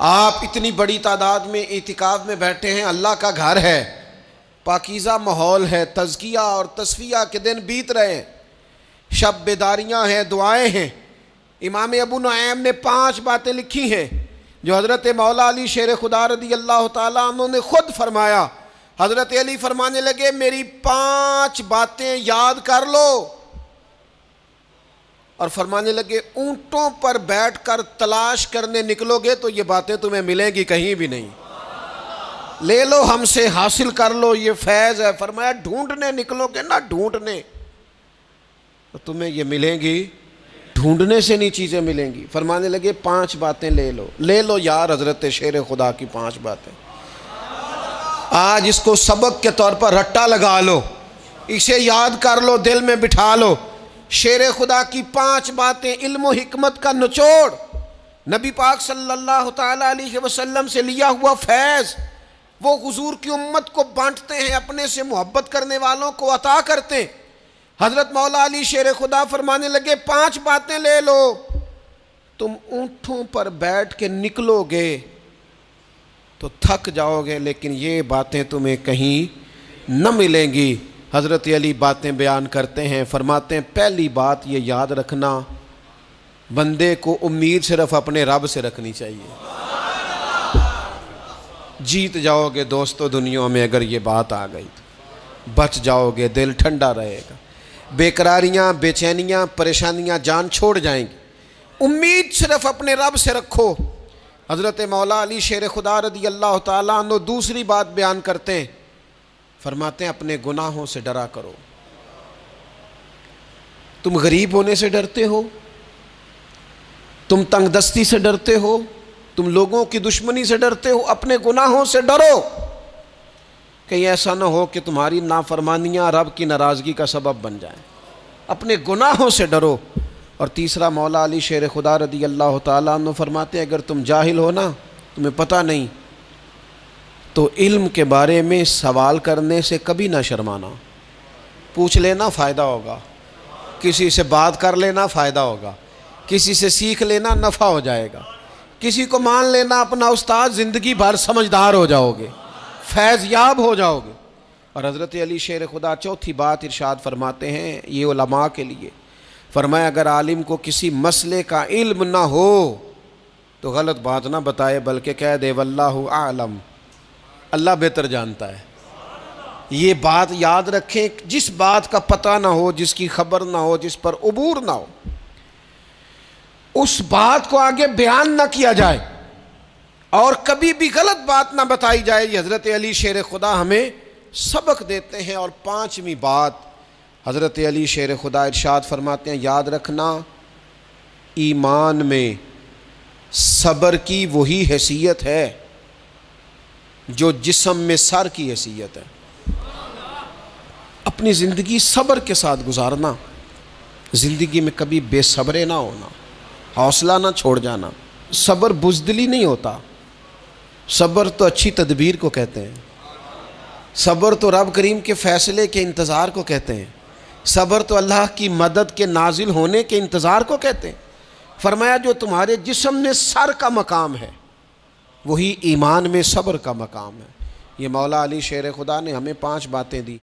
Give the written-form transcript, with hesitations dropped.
آپ اتنی بڑی تعداد میں اعتکاف میں بیٹھے ہیں، اللہ کا گھر ہے، پاکیزہ ماحول ہے، تزکیہ اور تصفیہ کے دن بیت رہے ہیں، شب بیداریاں ہیں، دعائیں ہیں۔ امام ابو نعیم نے 5 باتیں لکھی ہیں جو حضرت مولا علی شیر خدا رضی اللہ تعالیٰ عنہ نے خود فرمایا۔ حضرت علی فرمانے لگے میری 5 باتیں یاد کر لو، اور فرمانے لگے اونٹوں پر بیٹھ کر تلاش کرنے نکلو گے تو یہ باتیں تمہیں ملیں گی کہیں بھی نہیں، لے لو ہم سے حاصل کر لو، یہ فیض ہے۔ فرمایا ڈھونڈنے نکلو گے نا، ڈھونڈنے تو تمہیں یہ ملیں گی، ڈھونڈنے سے نہیں چیزیں ملیں گی۔ فرمانے لگے 5 باتیں لے لو یار حضرت شیر خدا کی 5 باتیں، آج اس کو سبق کے طور پر رٹا لگا لو، اسے یاد کر لو، دل میں بٹھا لو۔ شیر خدا کی 5 باتیں، علم و حکمت کا نچوڑ، نبی پاک صلی اللہ تعالیٰ علیہ وسلم سے لیا ہوا فیض، وہ حضور کی امت کو بانٹتے ہیں، اپنے سے محبت کرنے والوں کو عطا کرتے ہیں۔ حضرت مولا علی شیر خدا فرمانے لگے 5 باتیں لے لو، تم اونٹوں پر بیٹھ کے نکلو گے تو تھک جاؤ گے، لیکن یہ باتیں تمہیں کہیں نہ ملیں گی۔ حضرت علی باتیں بیان کرتے ہیں، فرماتے ہیں پہلی بات یہ یاد رکھنا، بندے کو امید صرف اپنے رب سے رکھنی چاہیے۔ جیت جاؤ گے دوستو دنیا میں اگر یہ بات آ گئی، بچ جاؤ گے، دل ٹھنڈا رہے گا، بے قراریاں، بے چینیاں، پریشانیاں جان چھوڑ جائیں گی۔ امید صرف اپنے رب سے رکھو۔ حضرت مولا علی شیر خدا رضی اللہ تعالیٰ عنہ دوسری بات بیان کرتے ہیں، فرماتے ہیں اپنے گناہوں سے ڈرا کرو۔ تم غریب ہونے سے ڈرتے ہو، تم تنگ دستی سے ڈرتے ہو، تم لوگوں کی دشمنی سے ڈرتے ہو، اپنے گناہوں سے ڈرو، کہیں ایسا نہ ہو کہ تمہاری نافرمانیاں رب کی ناراضگی کا سبب بن جائیں۔ اپنے گناہوں سے ڈرو۔ اور تیسرا مولا علی شیر خدا رضی اللہ تعالیٰ عنہ فرماتے ہیں اگر تم جاہل ہو نا، تمہیں پتہ نہیں، تو علم کے بارے میں سوال کرنے سے کبھی نہ شرمانا، پوچھ لینا فائدہ ہوگا، کسی سے بات کر لینا فائدہ ہوگا، کسی سے سیکھ لینا نفع ہو جائے گا، کسی کو مان لینا اپنا استاد، زندگی بھر سمجھدار ہو جاؤ گے، فیض یاب ہو جاؤ گے۔ اور حضرت علی شیر خدا چوتھی بات ارشاد فرماتے ہیں یہ علماء کے لیے، فرمایا اگر عالم کو کسی مسئلے کا علم نہ ہو تو غلط بات نہ بتائے، بلکہ کہہ دے واللہ اعلم، اللہ بہتر جانتا ہے۔ یہ بات یاد رکھیں، جس بات کا پتہ نہ ہو، جس کی خبر نہ ہو، جس پر عبور نہ ہو، اس بات کو آگے بیان نہ کیا جائے، اور کبھی بھی غلط بات نہ بتائی جائے۔ یہ حضرت علی شیر خدا ہمیں سبق دیتے ہیں۔ اور 5ویں بات حضرت علی شیر خدا ارشاد فرماتے ہیں یاد رکھنا، ایمان میں صبر کی وہی حیثیت ہے جو جسم میں سر کی حیثیت ہے۔ اپنی زندگی صبر کے ساتھ گزارنا، زندگی میں کبھی بے صبرے نہ ہونا، حوصلہ نہ چھوڑ جانا۔ صبر بزدلی نہیں ہوتا، صبر تو اچھی تدبیر کو کہتے ہیں، صبر تو رب کریم کے فیصلے کے انتظار کو کہتے ہیں، صبر تو اللہ کی مدد کے نازل ہونے کے انتظار کو کہتے ہیں۔ فرمایا جو تمہارے جسم میں سر کا مقام ہے وہی ایمان میں صبر کا مقام ہے۔ یہ مولا علی شیر خدا نے ہمیں 5 باتیں دی۔